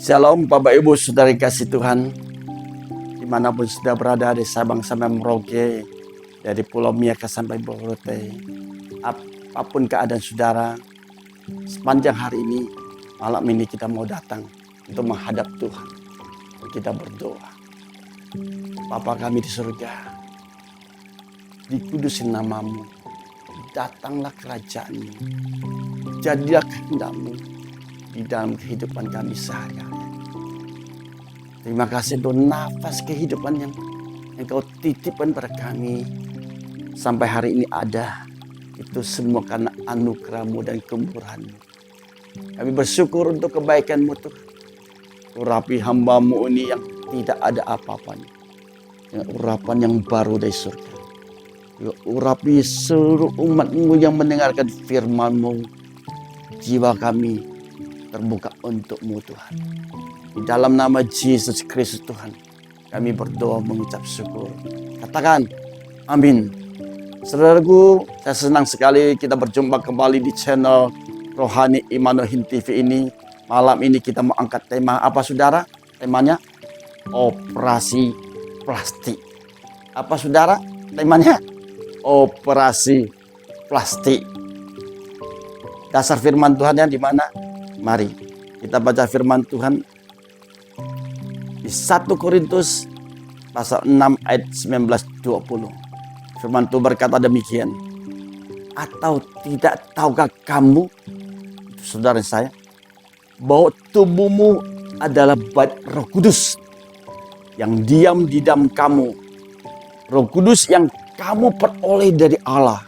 Shalom Bapak Ibu Saudara kasih Tuhan, dimanapun sudah berada di Sabang sampai Merauke, dari Pulau Miaka sampai Borote, apapun keadaan saudara, sepanjang hari ini, malam ini kita mau datang untuk menghadap Tuhan. Kita berdoa. Bapa kami di surga, dikudusin namamu, datanglah kerajaan-Mu, jadilah kehendak-Mu di dalam kehidupan kami sehari-hari. Terima kasih untuk nafas kehidupan yang Engkau titipkan pada kami sampai hari ini ada. Itu semua karena anugerah-Mu dan kemurahan-Mu. Kami bersyukur untuk kebaikan-Mu Tuhan. Urapi hamba-Mu ini yang tidak ada apa-apanya, dengan urapan yang baru dari surga. Urapi seluruh umat-Mu yang mendengarkan firman-Mu. Jiwa kami terbuka untuk-Mu Tuhan. Di dalam nama Yesus Kristus Tuhan, kami berdoa mengucap syukur. Katakan amin. Saudaraku, saya senang sekali kita berjumpa kembali di channel Rohani Immanuel TV ini. Malam ini kita mau angkat tema apa saudara? Temanya operasi plastik. Apa saudara? Temanya operasi plastik. Dasar firman Tuhan yang di mana? Mari kita baca firman Tuhan di 1 Korintus pasal 6 ayat 19-20. Firman Tuhan berkata demikian. Atau tidak tahukah kamu, saudara saya, bahwa tubuhmu adalah bait Roh Kudus yang diam di dalam kamu. Roh Kudus yang kamu peroleh dari Allah.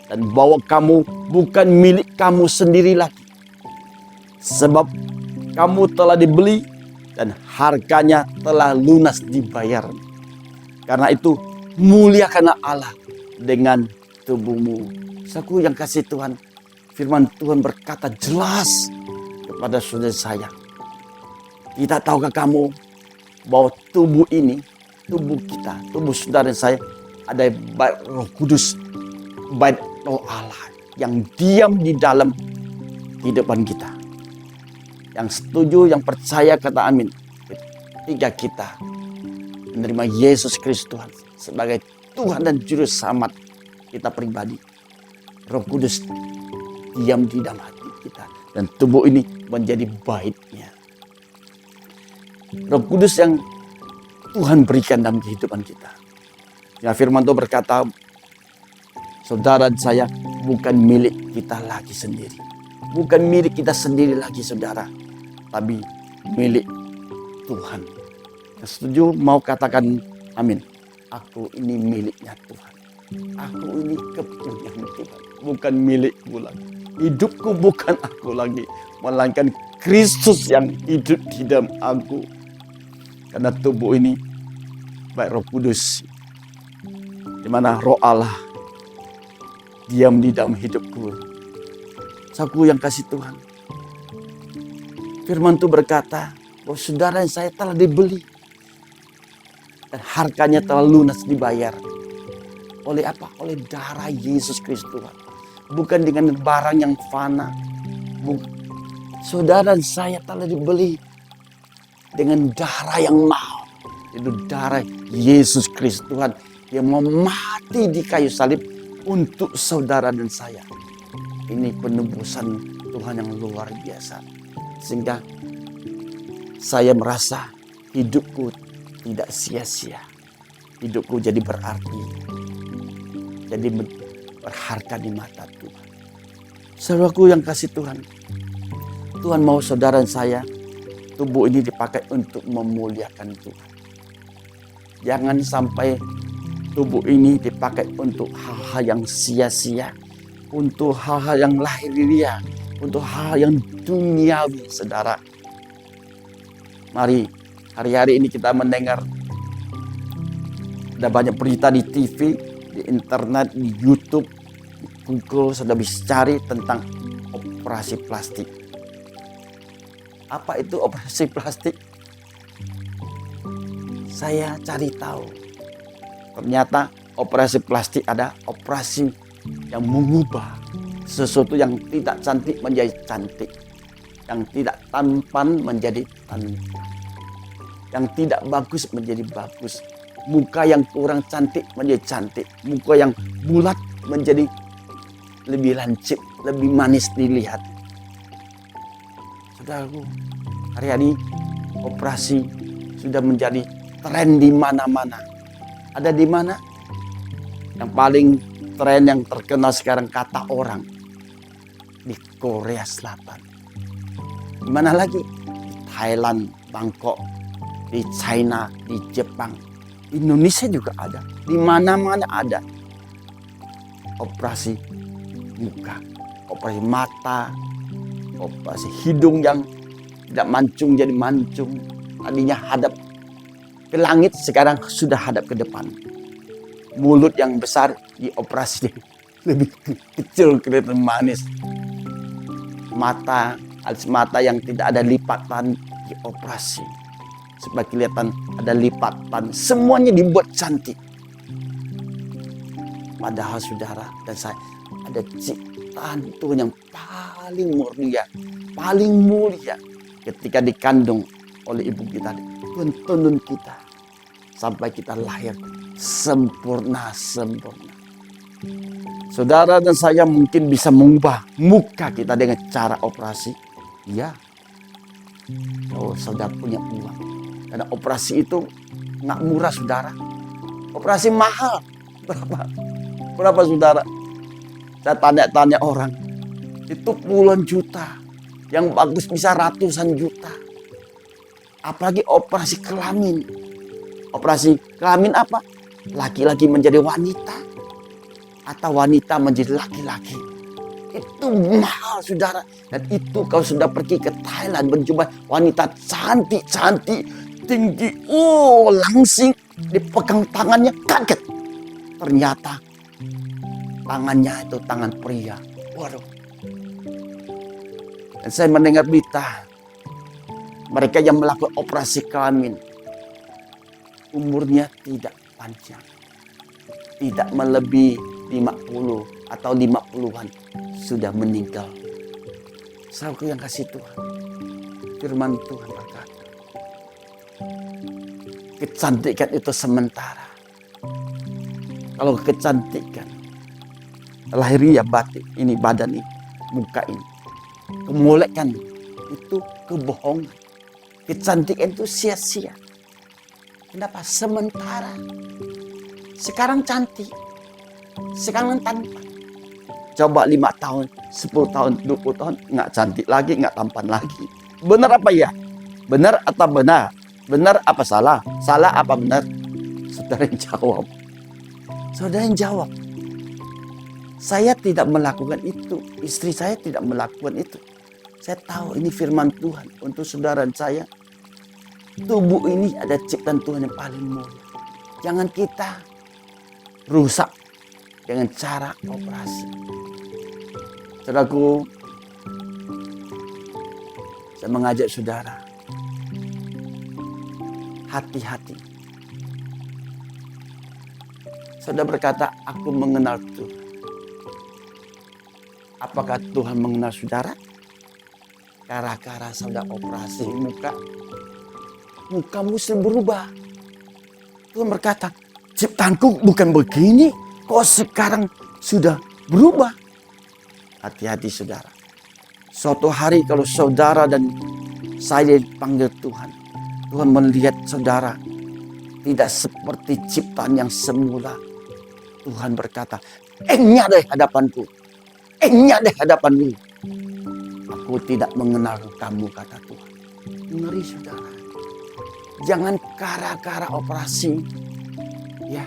Dan bahwa kamu bukan milik kamu sendiri lagi. Sebab kamu telah dibeli dan harganya telah lunas dibayar. Karena itu muliakanlah Allah dengan tubuhmu. Saudaraku yang kasih Tuhan, firman Tuhan berkata jelas kepada saudara saya. Tidak tahukah kamu bahwa tubuh ini, tubuh kita, tubuh saudara saya ada bait Roh Kudus, bait Roh Allah yang diam di dalam kehidupan kita. Yang setuju, yang percaya kata amin. Ketika kita menerima Yesus Kristus Tuhan sebagai Tuhan dan Juru Selamat kita pribadi, Roh Kudus diam di dalam hati kita dan tubuh ini menjadi baitnya. Roh Kudus yang Tuhan berikan dalam kehidupan kita. Ya, firman Tuhan berkata, saudara dan saya bukan milik kita lagi sendiri. Bukan milik kita sendiri lagi saudara, tapi milik Tuhan. Yang setuju mau katakan amin. Aku ini miliknya Tuhan. Aku ini kepunyaan Tuhan. Bukan milikku lagi. Hidupku bukan aku lagi, melainkan Kristus yang hidup di dalam aku. Karena tubuh ini baik Roh Kudus, di mana Roh Allah diam di dalam hidupku. Saudaraku yang kasih Tuhan, firman itu berkata bahwa saudara yang saya telah dibeli dan harganya telah lunas dibayar. Oleh apa? Oleh darah Yesus Kristus Tuhan. Bukan dengan barang yang fana. Saudara dan saya telah dibeli dengan darah yang mahal. Itu darah Yesus Kristus Tuhan yang mau mati di kayu salib untuk saudara dan saya. Ini penebusan Tuhan yang luar biasa. Sehingga saya merasa hidupku tidak sia-sia. Hidupku jadi berarti. Jadi berharga di mata Tuhan. Saudaraku yang kasih Tuhan. Tuhan mau saudara dan saya, tubuh ini dipakai untuk memuliakan Tuhan. Jangan sampai tubuh ini dipakai untuk hal-hal yang sia-sia. Untuk hal-hal yang lahiriah, untuk hal yang duniawi, saudara. Mari, hari-hari ini kita mendengar ada banyak berita di TV, di internet, di YouTube, di Google, sudah bisa cari tentang operasi plastik. Apa itu operasi plastik? Saya cari tahu. Ternyata operasi plastik ada operasi yang mengubah sesuatu yang tidak cantik menjadi cantik. Yang tidak tampan menjadi tampan. Yang tidak bagus menjadi bagus. Muka yang kurang cantik menjadi cantik. Muka yang bulat menjadi lebih lancip, lebih manis dilihat. Saudaraku, hari-hari operasi sudah menjadi tren di mana-mana. Ada di mana? Yang paling tren yang terkenal sekarang kata orang di Korea Selatan. Di mana lagi? Di Thailand, Bangkok, di China, di Jepang. Indonesia juga ada. Di mana-mana ada. Operasi muka, operasi mata, operasi hidung yang tidak mancung jadi mancung. Tadinya hadap ke langit, sekarang sudah hadap ke depan. Mulut yang besar dioperasi lebih kecil, kelihatan manis. Alis mata yang tidak ada lipatan dioperasi supaya kelihatan ada lipatan. Semuanya dibuat cantik. Padahal saudara dan saya, ada ciptaan Tuhan yang paling mulia ketika dikandung oleh ibu kita. Tuhan tuntun kita sampai kita lahir sempurna. Saudara dan saya mungkin bisa mengubah muka kita dengan cara operasi. Ya, kalau saudara punya uang. Karena operasi itu nggak murah, saudara. Operasi mahal. Berapa saudara? Saya tanya-tanya orang. Itu puluhan juta. Yang bagus bisa ratusan juta. Apalagi operasi kelamin. Operasi kelamin apa? Laki-laki menjadi wanita. Atau wanita menjadi laki-laki. Itu mahal, saudara. Dan itu kalau sudah pergi ke Thailand berjumpa wanita cantik, tinggi, langsing, dipegang tangannya, kaget. Ternyata tangannya itu tangan pria. Waduh. Dan saya mendengar berita, mereka yang melakukan operasi kelamin, umurnya tidak panjang. Tidak melebihi 50 atau 50-an sudah meninggal. Saudaraku yang kasih Tuhan, firman Tuhan berkata, kecantikan itu sementara. Kalau kecantikan lahiriah batin, ini badan ini, muka ini, kemolekan itu kebohongan. Kecantikan itu sia-sia. Kenapa? Sementara. Sekarang cantik, sekarang tampan. Coba 5 tahun, 10 tahun, 20 tahun, nggak cantik lagi, nggak tampan lagi. Benar apa ya? Benar atau benar? Benar apa salah? Salah apa benar? Saudara yang jawab. Saudara yang jawab. Saya tidak melakukan itu. Istri saya tidak melakukan itu. Saya tahu ini firman Tuhan untuk saudara dan saya. Tubuh ini ada ciptaan Tuhan yang paling mulia. Jangan kita rusak dengan cara operasi. Saudaraku, saya mengajak saudara, hati-hati. Saudara berkata, aku mengenal Tuhan. Apakah Tuhan mengenal saudara? Gara-gara saudara operasi muka, mukamu sudah berubah. Tuhan berkata, ciptaanku bukan begini, kok sekarang sudah berubah. Hati-hati saudara. Suatu hari kalau saudara dan saya dipanggil Tuhan, Tuhan melihat saudara tidak seperti ciptaan yang semula. Tuhan berkata, engnya deh hadapanku. Engnya deh hadapanmu. Aku tidak mengenal kamu, kata Tuhan. Ngeri saudara. Jangan gara-gara operasi, ya,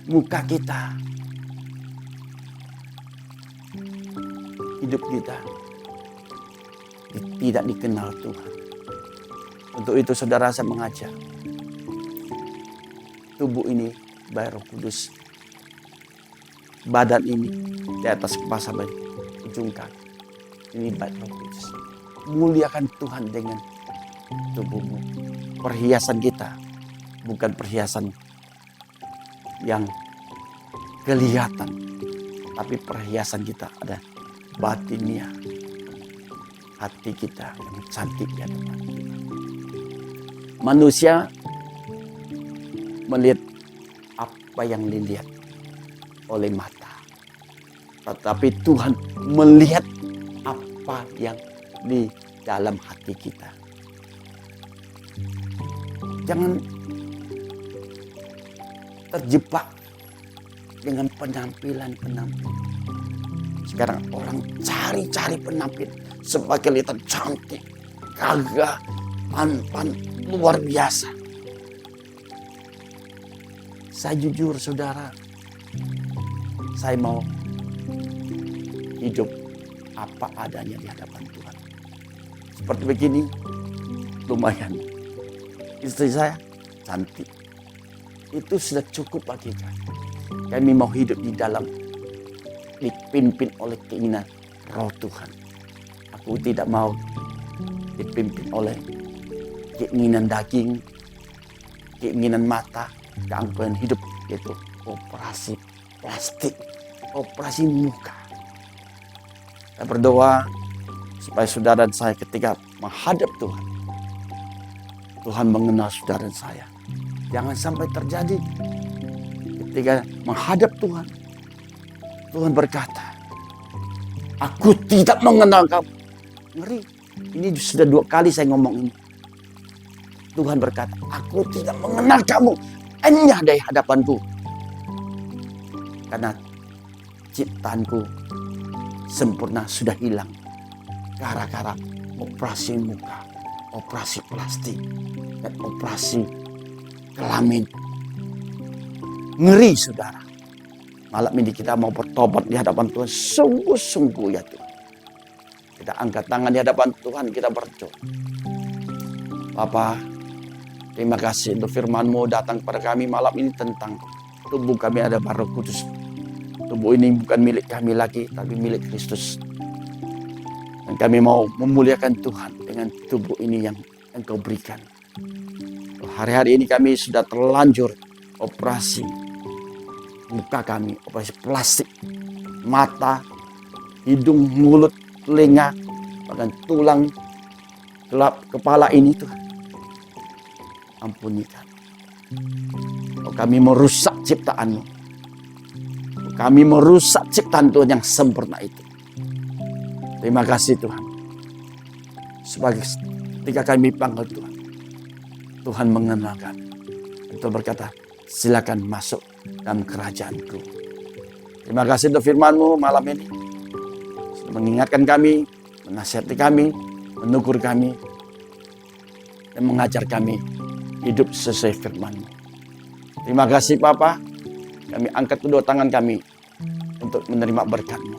muka kita, hidup kita tidak dikenal Tuhan. Untuk itu saudara, saya mengajak, tubuh ini baik Roh Kudus, badan ini di atas kepala sampai ujung kaki, ini baik Roh Kudus. Muliakan Tuhan dengan tubuhmu. Perhiasan kita bukan perhiasan yang kelihatan, tapi perhiasan kita ada batinnya. hati kita yang cantik di hadapan Tuhan. Manusia melihat apa yang dilihat oleh mata. Tetapi Tuhan melihat apa yang di dalam hati kita. Jangan terjebak dengan penampilan-penampilan. Sekarang orang cari-cari penampilan supaya kelihatan cantik, gagah, tampan, luar biasa. Saya jujur saudara, saya mau hidup apa adanya di hadapan Tuhan. Seperti begini, lumayan. Istri saya cantik. Itu sudah cukup bagi kami. Kami mau hidup di dalam, dipimpin oleh keinginan roh Tuhan. Aku tidak mau dipimpin oleh keinginan daging, keinginan mata, keangkuhan hidup, yaitu operasi plastik, operasi muka. Saya berdoa supaya saudara dan saya ketika menghadap Tuhan, Tuhan mengenal saudara dan saya. Jangan sampai terjadi ketika menghadap Tuhan, Tuhan berkata, aku tidak mengenal kamu. Ngeri. Ini sudah 2 kali saya ngomong ini. Tuhan berkata, aku tidak mengenal kamu. Enyah dari hadapanku. Karena ciptaanku sempurna sudah hilang. Gara-gara operasi muka, operasi plastik, dan operasi kelamin. Ngeri saudara. Malam ini kita mau bertobat di hadapan Tuhan. Sungguh-sungguh ya Tuhan. Kita angkat tangan di hadapan Tuhan. Kita berdoa. Bapa, terima kasih untuk firman-Mu datang kepada kami malam ini tentang tubuh kami ada Roh Kudus. Tubuh ini bukan milik kami lagi, tapi milik Kristus. Dan kami mau memuliakan Tuhan dengan tubuh ini yang Engkau berikan. Hari-hari ini kami sudah terlanjur operasi muka kami, operasi plastik, mata, hidung, mulut, telinga, bahkan tulang gelap kepala ini Tuhan. Ampuni kami. Kami merusak ciptaan-Mu. Kami merusak ciptaan Tuhan yang sempurna itu. Terima kasih Tuhan. Sebagai ketika kami panggil Tuhan, Tuhan mengenal kami. Tuhan berkata, silakan masuk dalam kerajaan-Ku. Terima kasih untuk firman-Mu malam ini. Sudah mengingatkan kami, menasihati kami, menegur kami, dan mengajar kami hidup sesuai firman-Mu. Terima kasih Bapa. Kami angkat kedua tangan kami untuk menerima berkat-Mu.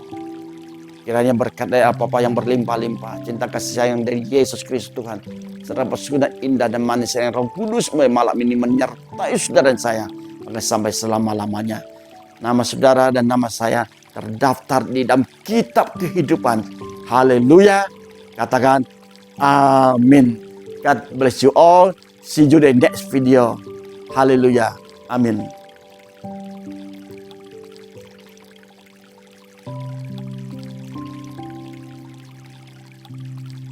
Kiranya berkat dari apa-apa yang berlimpah-limpah, cinta kasih sayang dari Yesus Kristus Tuhan, serta persekutuan indah dan manis yang Roh Kudus malam ini menyertai saudara dan saya sampai selama-lamanya. Nama saudara dan nama saya terdaftar di dalam kitab kehidupan. Haleluya. Katakan amin. God bless you all. See you in the next video. Haleluya. Amin.